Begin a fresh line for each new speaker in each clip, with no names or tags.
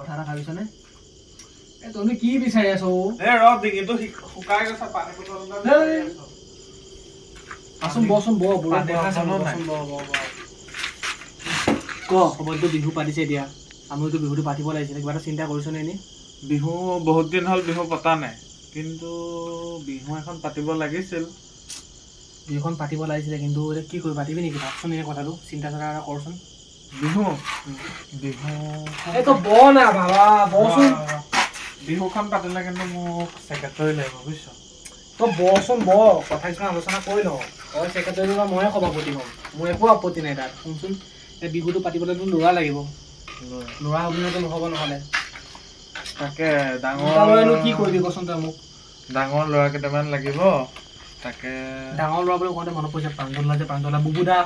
কথা এটা ভাবিছনে তুমি কি বিচাৰি আছ
ডিঙিটো শুকাই গৈছে পানী বটল
আচোন বচোন সময়তো বিহু পাতিছে এতিয়া আমিতো বিহুটো পাতিব লাগিছিলে কিবা এটা চিন্তা কৰিছনে এনেই
বিহু বহুত দিন হ'ল বিহু পতা নাই কিন্তু বিহু এখন পাতিব লাগিছিল
বিহুখন পাতিব লাগিছিলে কিন্তু এতিয়া কি কৰি পাতিবি নেকি ভাবচোন এই কথাটো চিন্তা চৰ্চা এটা কৰচোন
বিহু বিহুখন পাতিলে কিন্তু মোক চেক্ৰেটাৰী লাগিব বুজিছ
তই বচোন কথা কিছুমান আলোচনা কৰি লওঁ তই চেক্ৰেটাৰী বা ময়ে সভাপতি হ'ম মোৰ একো আপত্তি নাই তাত শুনচোন এই বিহুটো পাতিবলৈতো ল'ৰা লাগিব ল'ৰা অভিনয়টো নহ'ব নহ'লে
তাকে ডাঙৰ
কি কৰিবি কচোন তই মোক
ডাঙৰ ল'ৰা কেইটামান লাগিব তাকে
ডাঙৰ ল'ৰা বুলি কওঁতে মনত পৰিছে প্ৰাঞ্জলা বুবুদা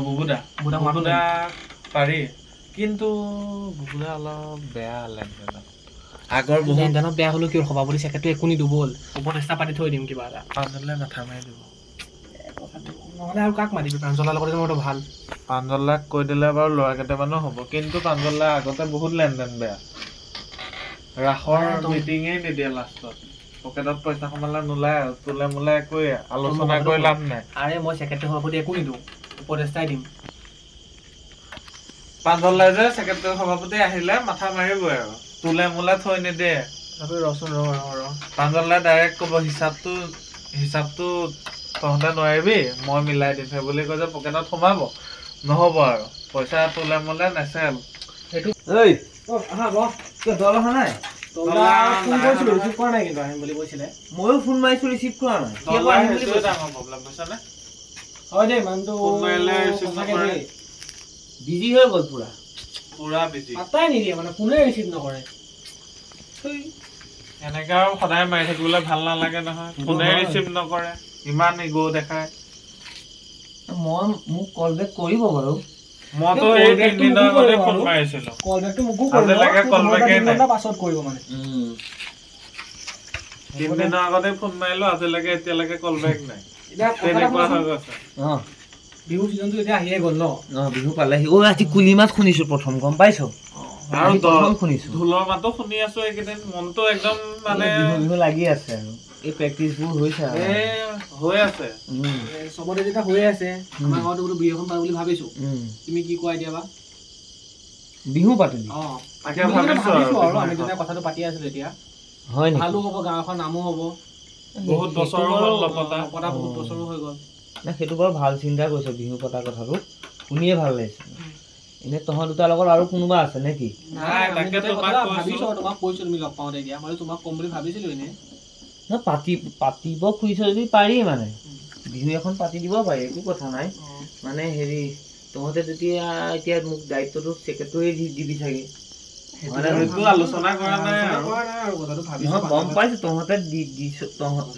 বুবুদা পাৰি কিন্তু বুবুদা অলপ বেয়া লাগে আগৰ
লেনদেনত বেয়া হ'লেও কিয় সভাপতি চেক্ৰেটাৰী একো নিদিওঁ ব'ল উপদেষ্টা পাতি থৈ দিম কিবা এটা
প্ৰাঞ্জলে মাথা মাৰি দিব
নহ'লে আৰু কাক মাতিবি প্ৰাঞ্জলাৰ লগতে মোৰতো ভাল
প্ৰাঞ্জলাক কৈ দিলে বাৰু ল'ৰা কেইটামানো হ'ব কিন্তু প্ৰাঞ্জলা আগতে বহুত লেনদেন বেয়া ৰাসৰ মিটিঙেই নিদিয়ে লাষ্টত পকেটত পইচা সোমালে নোলায় আৰু তোলে মোলে একোৱে আলোচনা কৰি লাভ নাই
আৰে মই চেক্ৰেটাৰী সভাপতি একো নিদিওঁ উপদেষ্টাই দিম
প্ৰাঞ্জলাই যে চেক্ৰেটাৰী সভাপতি আহিলে মাথা মাৰিবই আৰু তোলে মোলে থৈ নিদিয়ে
ৰচোন
প্ৰাঞ্জলাই ডাইৰেক্ট ক'ব হিচাপটো তহঁতে নোৱাৰিবি মই মিলাই দিম সেই বুলি কৈ যে পকেটত সোমাব নহ'ব আৰু পইচা তোলে মোলে নেচেল
সেইটো
ময়ো ফোন মাৰিছো ৰিচিভ কৰা নাই বিজি হৈ গ'ল পুৰা
বিজি
পাত্তাই নিদিয়ে মানে ফোনে ৰিচিভ নকৰে
এনেকে আৰু সদায় মাৰি থাকিবলৈ ভাল নালাগে নহয় ফোনে ৰিচিভ নকৰে ইমান ইগো দেখায়
মোক কল বেক কৰিব বাৰু
মইতো এই 3 দিনৰ আগতে ফোন মাৰিছিলো
কল বেকটো মোকো কৰিব
আজিলৈকে কল বেকে নাই
পাছত কৰিব মানে
3 দিনৰ আগতে ফোন মাৰিলো আজিলৈকে এতিয়ালৈকে কল বেক নাই তেনেকুৱা হৈ গৈছে
বিহু সিজনটো এতিয়া আহিয়ে গ'ল ন
বিহু পালেহি আজি কুলি মাত শুনিছো প্ৰথম গম পাইছো
আৰু শুনিছো ঢোলৰ মাতো শুনি আছো এইকেইদিন মনটো একদম মানে
বিহু লাগি আছে আৰু এই প্ৰেক্টিছবোৰ হৈছে
হৈ আছে
চবতে যেতিয়া হৈ আছে আমাৰ ঘৰতো বোলো বিহু এখন পাতো বুলি ভাবিছো তুমি কি কোৱা এতিয়া বা
বিহু পাতিলি
তাকে ভাবিছো
আৰু আমি যেতিয়া কথাটো পাতি আছিলো এতিয়া
হয়
ভালো হ'ব গাঁওখন নামো হ'ব
বহুত বছৰ হ'ল পতা
বহুত বছৰো হৈ গ'ল
না সেইটো বাৰু ভাল চিন্তা কৰিছে বিহু পতা কথাটো শুনিয়ে ভাল লাগিছে এনে তহঁত দুটাৰ লগত আৰু কোনোবা আছে নেকি
তোমাক কৈছো তুমি লগ পাওঁতে এতিয়া মই তোমাক কম বুলি ভাবিছিলো এনে
পাতিব খুজিছ যদি পাৰি মানে বিহু এখন পাতি দিব পাৰি একো কথা নাই মানে হেৰি তহঁতে যেতিয়া এতিয়া মোক দায়িত্বটো চেক্ৰেটাৰী দিবি চাগে
আলোচনা কৰা নাই
গম পাইছো তহঁতে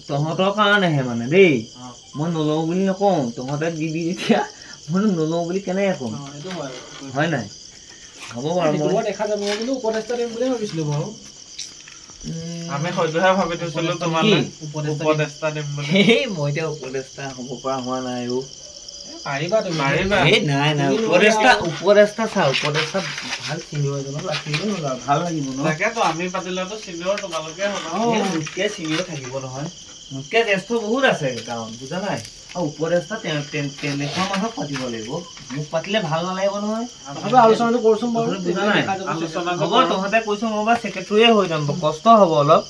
তহঁতৰ কাৰণেহে মানে দেই মই নলওঁ বুলি নকওঁ তহঁতে দিবি যেতিয়া মই নলওঁ বুলি কেনেকে কম হয় নাই হ'ব বাৰু মই
দেখা যাব কিন্তু উপদেষ্টা দিম বুলি ভাবিছিলো বাৰু
আমি হয়তোহে ভাবি থৈছিলো তোমালৈ উপদেষ্টা দিম বুলি
মই এতিয়া উপদেষ্টা হ'ব পৰা হোৱা নাই
পাৰিবা তুমি
নাই উপদেষ্টা ভাল চিনিয়ৰ এজনক ৰাখিলে হ'ল আৰু ভাল লাগিব ন
তাকেতো আমি পাতিলেতো চিনিয়ৰ তোমালোকে
মোতকে চিনিয়ৰ থাকিব নহয় মোতকে জ্যেষ্ঠ বহুত আছে গাঁৱত বুজা নাই আৰু উপদেষ্টা তেনেকুৱা মানুহক পাতিব লাগিব মোক পাতিলে ভাল নালাগিব নহয়
আলোচনাটো কৰচোন বাৰু
বুজা নাই হ'ব তহঁতে কৈছো মই বাৰু চেক্ৰেটাৰীয়ে হৈ যাম কষ্ট হ'ব অলপ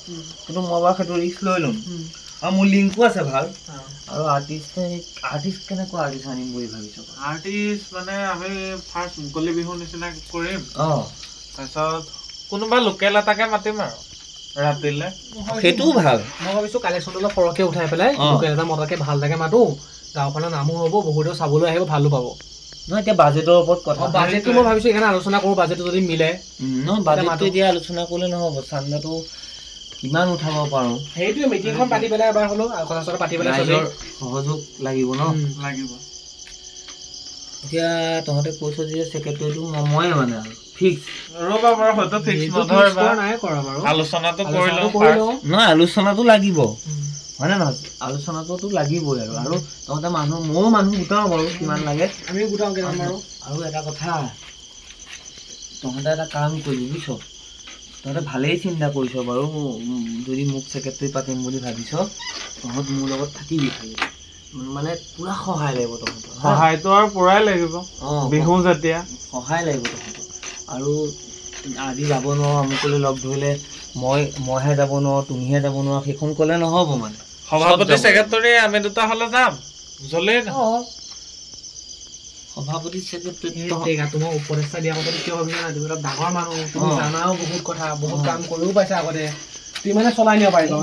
কিন্তু মই বাৰু সেইটো ৰিস্ক লৈ ল'ম আৰু মোৰ লিংকো আছে ভাল আৰু আৰ্টিষ্ট কেনেকুৱা আৰ্টিষ্ট আনিম বুলি ভাবিছো
আৰ্টিষ্ট মানে আমি ফাৰ্ষ্ট মুকলি বিহু নিচিনা কৰিম তাৰপিছত কোনোবা লোকেল এটাকে মাতিম আৰু ৰাতিলে
সেইটোও ভাল
মই ভাবিছো কালেকশ্যনটো অলপ সৰহকে উঠাই পেলাই লোকেল এটা মতাকে ভাল লাগে মাতো গাঁওখনৰ নামো হ'ব বহুতেও চাবলৈ আহিব ভালো পাব
নহয় এতিয়া বাজেটৰ ওপৰত কথা
বাজেটটো মই ভাবিছো সেইকাৰণে আলোচনা কৰো বাজেটটো যদি মিলে
বাজেটটো এতিয়া আলোচনা কৰিলে নহ'ব চান্দাটো কিমান উঠাব পাৰো
সেইটোৱে মিটিংখন পাতি পেলাই এবাৰ হ'লেও কথা চথা পাতি পেলাই
সহযোগ লাগিব ন
লাগিব
এতিয়া তহঁতে কৈছ যে চেক্ৰেটাৰীটো ময়ে মানে আৰু ফিক্স
ৰবা বাৰু হয়তো ফিক্স নধৰবা নাই কৰা বাৰু আলোচনাটো কৰি লওঁ
নহয় আলোচনাটো লাগিব হয় নে নহয় আলোচনাটোতো লাগিবই আৰু তহঁতে ময়ো মানুহ গোটাও বাৰু কিমান লাগে
আমিও গোটাও কিমান বাৰু
আৰু এটা কথা তহঁতে এটা কাম কৰিবি বুজিছ তহঁতে ভালেই চিন্তা কৰিছ বাৰু যদি মোক ছেক্ৰেটাৰী পাতিম বুলি ভাবিছ তহঁত মোৰ লগত থাকিবি খালি মানে পুৰা সহায় লাগিব তহঁতৰ
সহায়টো আৰু পুৰাই লাগিব বিহু যেতিয়া
সহায় লাগিব তহঁতক আৰু আজি যাব নোৱাৰো আমুকলৈ লগ ধৰিলে মইহে যাব নোৱাৰো তুমিহে যাব নোৱাৰো সেইখন ক'লে নহ'ব মানে
সভাপতি ছেক্ৰেটাৰী আমি দুটা হ'লে যাম জ্বলেই
সভাপতি ছেক্ৰেটাৰী
তোমাক উপদেষ্টা দিয়া কথাটো কিয় ভাবিছা না তুমি অলপ ডাঙৰ মানুহ তুমি জানাও বহুত কথা বহুত কাম কৰিও পাইছা আগতে তুমি মানে চলাই নিব পাৰিবা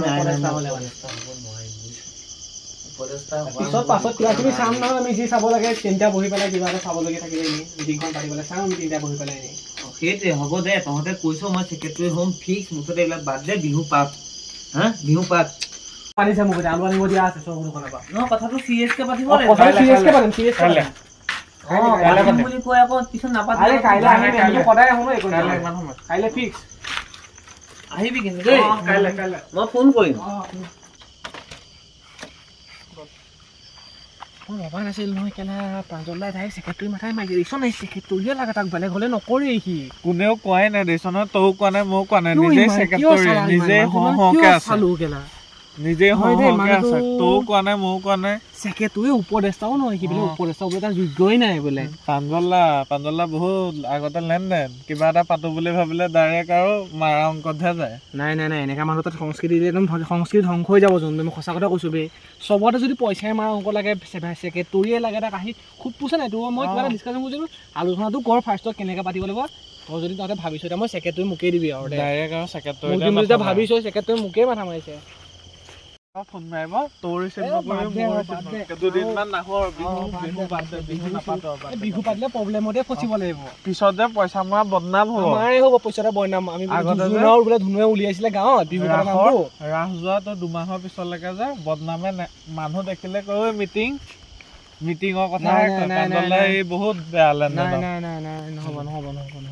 উপদেষ্টা হ'লে পিছত পাছত কিবা কিবি চাম নহয় আমি যি চাব লাগে তিনিটা বহি পেলাই কিবা এটা চাবলগীয়া থাকিলে এনেই মিটিংখন পাতিবলৈ চাওঁ আমি তিনিটা বহি পেলাই এনেই
সেইটোৱে হ'ব দে তহঁতে কৈছ মই ছেক্ৰেটাৰী হ'ম ফিক্স মুঠতে এইবিলাক বাদ দে বিহু পাত বিহু পাত
পাতিছে মোক আলু আনিব দিয়া আছে চব দোকানৰ পৰা
নহয় কথাটো চিৰিয়াছকে পাতিব
চিৰিয়াছকে পাতিম চিৰিয়াছকে
বুলি কৈ আকৌ পিছত নাপাতিলে
আৰে কাইলৈ আহিম সদায় আহো ন কাইলৈ ফিক্স
আহিবি কিন্তু দেই মই ফোন কৰিম
ভবা নাছিল নহয় কেলা প্ৰাঞ্জল দাই ছেক্ৰেটাৰী মাথাই মাৰি দিছ নাই ছেক্ৰেটাৰীয়ে লাগে তাক বেলেগ হ'লে নকৰেই সি
কোনেও কোৱাই নাই দেছ নহয় তয়ো কোৱা নাই ময়ো কোৱা নাই নিজে ছেক্ৰেটাৰী নিজে হওঁকে আছে নিজে হওঁকে আছে তয়ো কোৱা নাই ময়ো কোৱা নাই
ছেক্ৰেটাৰী উপদেষ্টাও নহয় কি বোলে উপদেষ্টা বোলে তাৰ যোগ্যই নাই বোলে
প্ৰাঞ্জলা বহুত আগতে লেনদেন কিবা এটা পাতো বুলি ভাবিলে ডাইৰেক্ট আৰু মাৰা অংকতহে যায়
নাই এনেকা মানুহ তাত সংস্কৃতি একদম সংস্কৃতি ধ্বংস হৈ যাব যোন মই সঁচা কথা কৈছো বে চবতে যদি পইচাই মাৰা অংক লাগে ছেক্ৰেটাৰীয়ে লাগে তাক আহি খুব পোছা নাই তোৰ মই কিবা এটা ডিছকাশ্যন কৰিছিলোঁ আলোচনাটো কৰ ফাৰ্ষ্টত কেনেকৈ পাতিব লাগিব তই যদি তহঁতে ভাবিছ এতিয়া মই ছেক্ৰেটাৰী মোকেই দিবি আৰু
ডাইৰেক্ট আৰু ছেক্ৰেটাৰী
ভাবিছ ছেক্ৰেটাৰী মোকেই মাথা মাৰিছে
ফোন মাৰিব তোৰ ৰিচিভ নকৰি দুদিনমান নাহো আৰু
বিহু পাতিলে প্ৰব্লেমতে ফচিব লাগিব
পিছত যে পইচা মৰা বদনাম হ'ব
আমাৰে হ'ব পইচাতে বদনাম আমি বোলে ধুনুৱে উলিয়াইছিলে গাঁৱত বিহু
ৰাস যোৱা তো 2 মাহৰ পিছলৈকে যে বদনামে মানুহ দেখিলে কয় মিটিঙৰ কথা বহুত বেয়া লেনদেন
নহ'ব